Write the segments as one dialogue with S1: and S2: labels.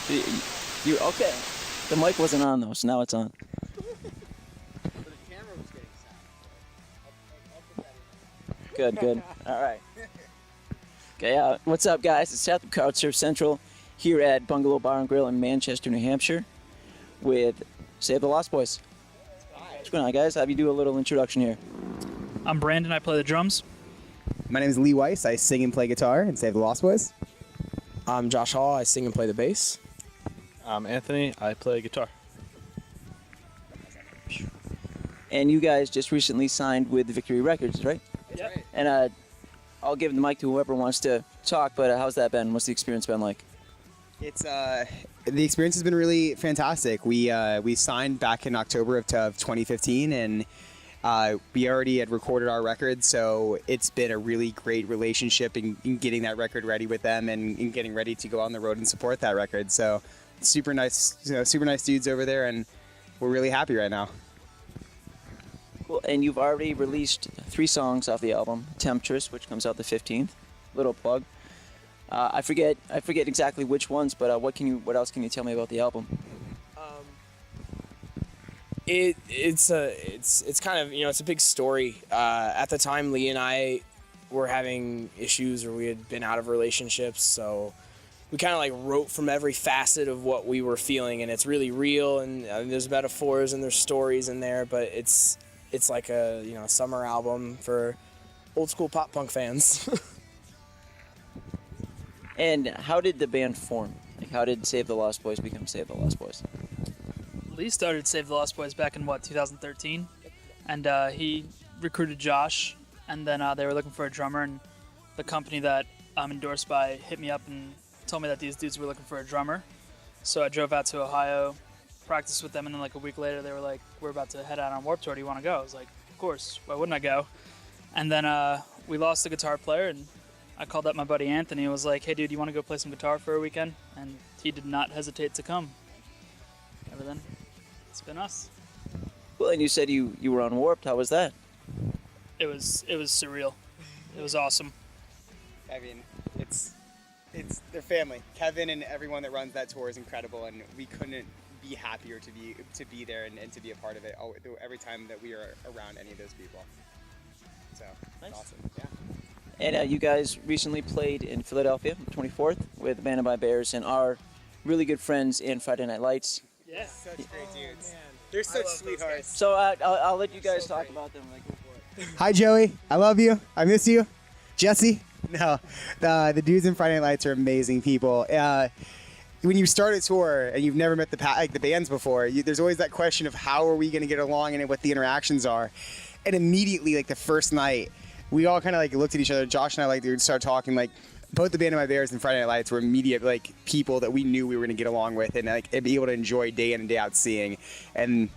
S1: You okay? The mic wasn't on though, so now it's on.
S2: The camera was getting sound. I'll put that in.
S1: Good. All right. Okay, what's up, guys? It's Seth from Crowdsurf Central here at Bungalow Bar and Grill in Manchester, New Hampshire, with Save the Lost Boys. What's going on, guys? Have you do a little introduction here?
S3: I'm Brandon. I play the drums.
S4: My name is Lee Weiss. I sing and play guitar and Save the Lost Boys.
S5: I'm Josh Hall. I sing and play the bass.
S6: I'm Anthony. I play guitar.
S1: And you guys just recently signed with Victory Records, right?
S5: That's right.
S1: And I'll give the mic to whoever wants to talk, but how's that been? What's the experience been like?
S4: It's the experience has been really fantastic. We signed back in October of 2015, and we already had recorded our record, so it's been a really great relationship in getting that record ready with them and in getting ready to go on the road and support that record. So super nice, super nice dudes over there, and we're really happy right now.
S1: Cool. And you've already released 3 songs off the album, Temptress, which comes out the 15th. Little plug. I forget exactly which ones, but what else can you tell me about the album?
S5: It's kind of, it's a big story. At the time, Lee and I were having issues, or we had been out of relationships, so we kind of like wrote from every facet of what we were feeling, and it's really real, and there's metaphors and there's stories in there, but it's like a summer album for old school pop punk fans.
S1: And how did the band form? Like, how did Save the Lost Boys become Save the Lost Boys?
S3: Lee started Save the Lost Boys back in 2013, and he recruited Josh, and then they were looking for a drummer, and the company that I'm endorsed by hit me up and told me that these dudes were looking for a drummer. So I drove out to Ohio, practiced with them, and then like a week later they were like, "We're about to head out on Warped Tour. Do you want to go?" I was like, "Of course. Why wouldn't I go?" And then we lost the guitar player, and I called up my buddy Anthony and was like, "Hey dude, you want to go play some guitar for a weekend?" And he did not hesitate to come. Ever then, it's been us.
S1: Well, and you said you were on Warped. How was that?
S3: It was surreal. It was awesome.
S4: I mean, it's their family. Kevin and everyone that runs that tour is incredible, and we couldn't be happier to be there and to be a part of it every time that we are around any of those people. So
S1: Nice.
S4: Awesome. Yeah.
S1: And you guys recently played in Philadelphia, 24th, with Abandoned by Bears and our really good friends in Friday Night Lights.
S3: Yeah.
S4: Such great dudes. They're such sweethearts.
S1: So I'll let you guys talk about them. Like, go for it.
S4: Hi, Joey. I love you. I miss you. Jesse. No, the dudes in Friday Night Lights are amazing people. When you start a tour and you've never met the bands before, there's always that question of how are we going to get along and what the interactions are. And immediately, like the first night, we all kind of like looked at each other. Josh and I started talking. Like both the Abandoned by Bears and Friday Night Lights were immediate like people that we knew we were going to get along with and like be able to enjoy day in and day out seeing. And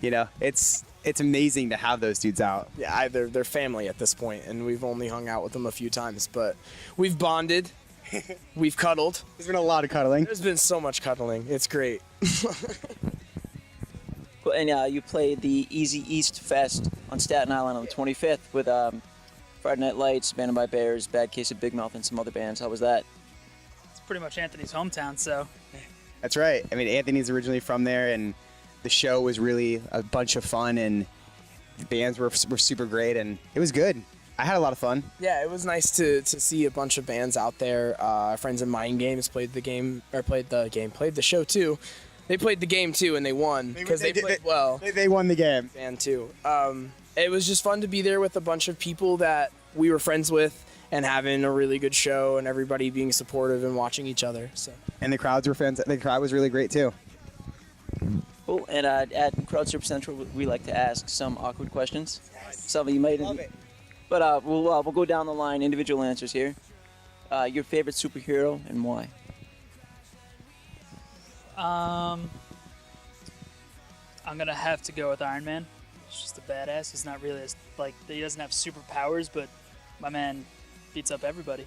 S4: it's amazing to have those dudes out.
S5: Yeah, they're family at this point, and we've only hung out with them a few times, but we've bonded, we've cuddled.
S4: There's been a lot of cuddling.
S5: There's been so much cuddling. It's great.
S1: Cool. And you played the Easy East Fest on Staten Island on the 25th with Friday Night Lights, Abandoned by Bears, Bad Case of Big Mouth, and some other bands. How was that?
S3: It's pretty much Anthony's hometown, so.
S4: That's right. I mean, Anthony's originally from there, and the show was really a bunch of fun, and the bands were super great, and it was good. I had a lot of fun.
S5: Yeah, it was nice to see a bunch of bands out there. Our friends in Mind Games played the show too. They played the game too, and they won because they played well.
S4: They won the game.
S5: And too. It was just fun to be there with a bunch of people that we were friends with and having a really good show and everybody being supportive and watching each other. So.
S4: And the crowds were fans. The crowd was really great too.
S1: Cool. And at Crowdsurf Central, we like to ask some awkward questions. Some of you might.
S4: Love it.
S1: But we'll go down the line, individual answers here. Your favorite superhero and why?
S3: I'm gonna have to go with Iron Man. He's just a badass. He's not really he doesn't have superpowers, but my man beats up everybody.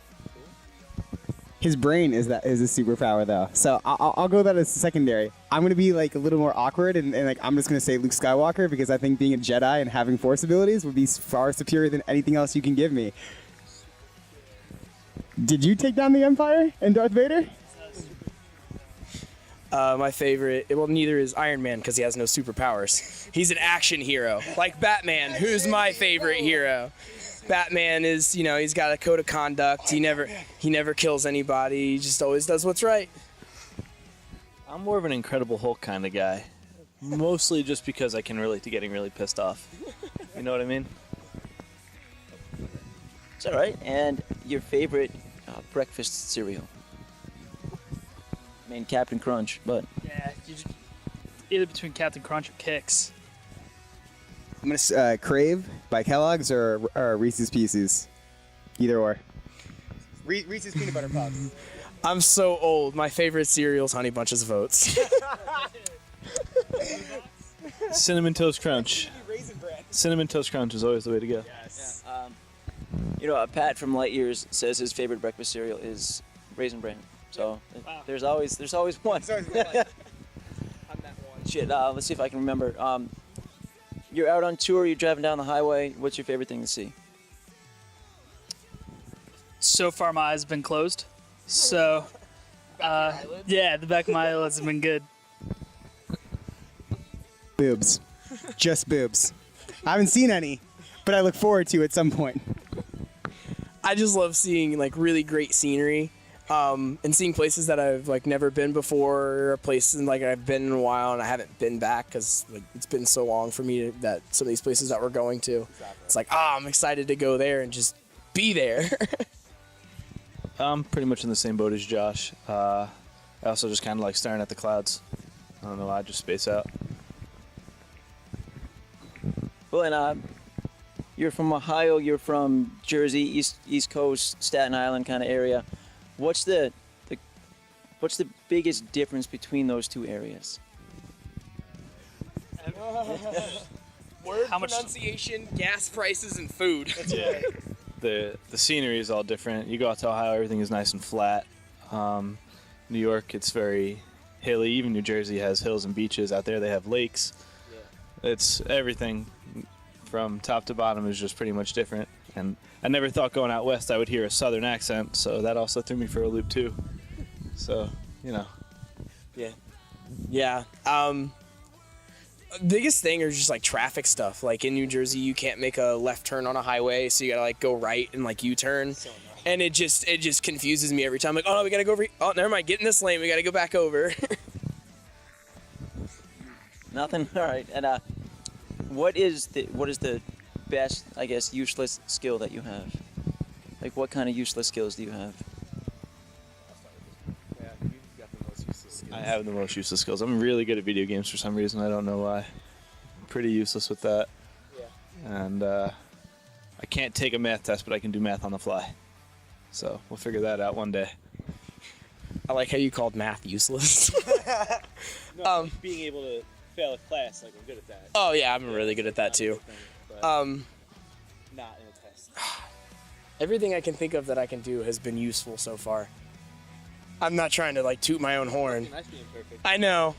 S4: His brain is a superpower though. So I'll go that as secondary. I'm gonna be like a little more awkward and like I'm just gonna say Luke Skywalker because I think being a Jedi and having Force abilities would be far superior than anything else you can give me. Did you take down the Empire and Darth Vader?
S5: My favorite, well, neither is Iron Man because he has no superpowers. He's an action hero, like Batman, who's my favorite hero. Batman is, he's got a code of conduct. He never kills anybody. He just always does what's right.
S6: I'm more of an Incredible Hulk kind of guy. Mostly just because I can relate to getting really pissed off. You know what I mean?
S1: It's all right. And your favorite breakfast cereal? I mean, Captain Crunch, but
S3: Yeah, either between Captain Crunch or Kix.
S4: I'm gonna Crave by Kellogg's or Reese's Pieces, either or. Reese's peanut butter puffs.
S5: I'm so old. My favorite cereal is Honey Bunches of Oats.
S6: Cinnamon Toast Crunch. Cinnamon Toast Crunch is always the way to go.
S1: Pat from Light Years says his favorite breakfast cereal is Raisin Bran. So
S3: Wow.
S1: there's always one. Shit, let's see if I can remember. You're out on tour, you're driving down the highway. What's your favorite thing to see?
S3: So far, my eyes have been closed. So, yeah, the back of my eyelids have been good.
S4: Boobs. Just boobs. I haven't seen any, but I look forward to at some point.
S5: I just love seeing really great scenery, and seeing places that I've never been before, or places I've been in a while and I haven't been back because it's been so long for me that some of these places that we're going to, it's I'm excited to go there and just be there.
S6: I'm pretty much in the same boat as Josh. I also just kind of like staring at the clouds. I don't know why, I just space out.
S1: Well, and you're from Ohio, you're from Jersey, East Coast, Staten Island kind of area. What's the biggest difference between those two areas?
S5: Word pronunciation, gas prices, and food.
S6: The scenery is all different. You go out to Ohio, everything is nice and flat. New York, it's very hilly. Even New Jersey has hills and beaches. Out there, they have lakes. It's everything from top to bottom is just pretty much different. And I never thought going out west I would hear a southern accent, so that also threw me for a loop too. So,
S5: Yeah. Biggest thing is just traffic stuff. In New Jersey, you can't make a left turn on a highway, so you gotta go right and U-turn. And it just confuses me every time. Oh no, we gotta go over. Oh, never mind. Get in this lane. We gotta go back over.
S1: Nothing. All right. And what is the best, I guess, useless skill that you have? What kind of useless skills do you have?
S6: I have the most useless skills. I'm really good at video games for some reason. I don't know why. I'm pretty useless with that. And I can't take a math test, but I can do math on the fly. So we'll figure that out one day.
S5: I like how you called math useless.
S6: Being able to fail a class, I'm good at that.
S5: Oh yeah, I'm really good at that too.
S6: Not in a test.
S5: Everything I can think of that I can do has been useful so far. I'm not trying to toot my own horn.
S6: Nice being perfect.
S5: I know.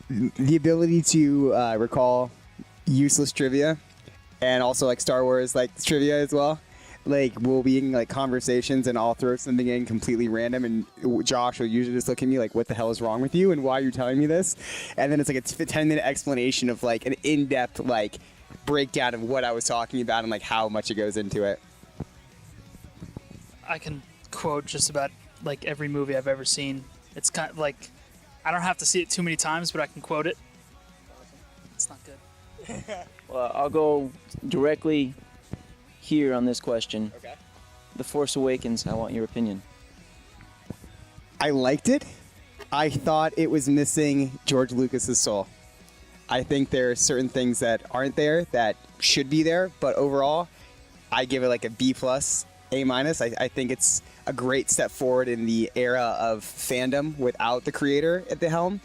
S4: The ability to recall useless trivia and also Star Wars trivia as well. We'll be in conversations and I'll throw something in completely random and Josh will usually just look at me what the hell is wrong with you and why are you telling me this? And then it's a 10-minute explanation of an in-depth breakdown of what I was talking about and how much it goes into it.
S3: I can quote just about every movie I've ever seen. It's kind of I don't have to see it too many times, but I can quote it. It's not good.
S1: Well, I'll go directly here on this question.
S2: Okay.
S1: The Force Awakens, I want your opinion.
S4: I liked it. I thought it was missing George Lucas's soul. I think there are certain things that aren't there that should be there, but overall, I give it a B+, A-. I think it's a great step forward in the era of fandom without the creator at the helm.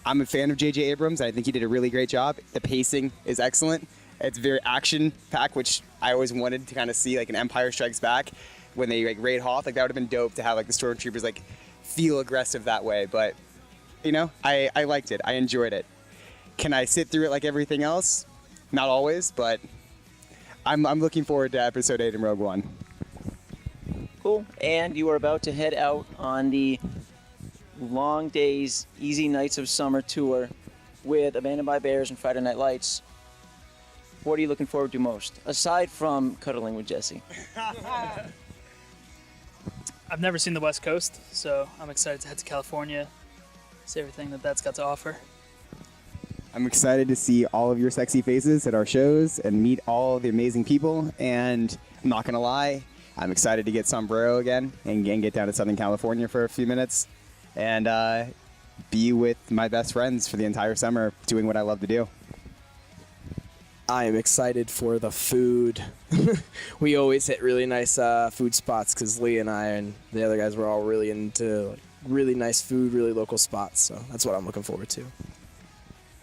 S4: I'm a fan of J.J. Abrams. I think he did a really great job. The pacing is excellent. It's very action-packed, which I always wanted to kind of see, an Empire Strikes Back when they raid Hoth. That would have been dope to have the stormtroopers feel aggressive that way. But I liked it. I enjoyed it. Can I sit through it like everything else? Not always, but I'm looking forward to Episode 8 and Rogue One.
S1: Cool. And you are about to head out on the Long Days, Easy Nights of Summer tour with Abandoned by Bears and Friday Night Lights. What are you looking forward to most, aside from cuddling with Jesse?
S3: I've never seen the West Coast, so I'm excited to head to California, see everything that that's got to offer.
S4: I'm excited to see all of your sexy faces at our shows and meet all the amazing people. And I'm not going to lie, I'm excited to get sombrero again and get down to Southern California for a few minutes and be with my best friends for the entire summer doing what I love to do.
S5: I am excited for the food. We always hit really nice food spots because Lee and I and the other guys were all really into like, really nice food, really local spots. So that's what I'm looking forward to.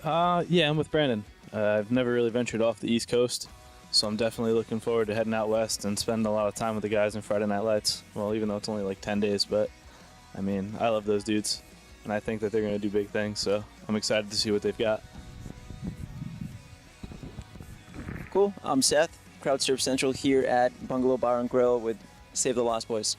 S6: Yeah, I'm with Brandon. I've never really ventured off the East Coast, so I'm definitely looking forward to heading out west and spending a lot of time with the guys in Friday Night Lights. Well, even though it's only like 10 days, but I mean, I love those dudes, and I think that they're going to do big things, so I'm excited to see what they've got.
S1: Cool. I'm Seth, Crowdsurf Central here at Bungalow Bar and Grill with Save the Lost Boys.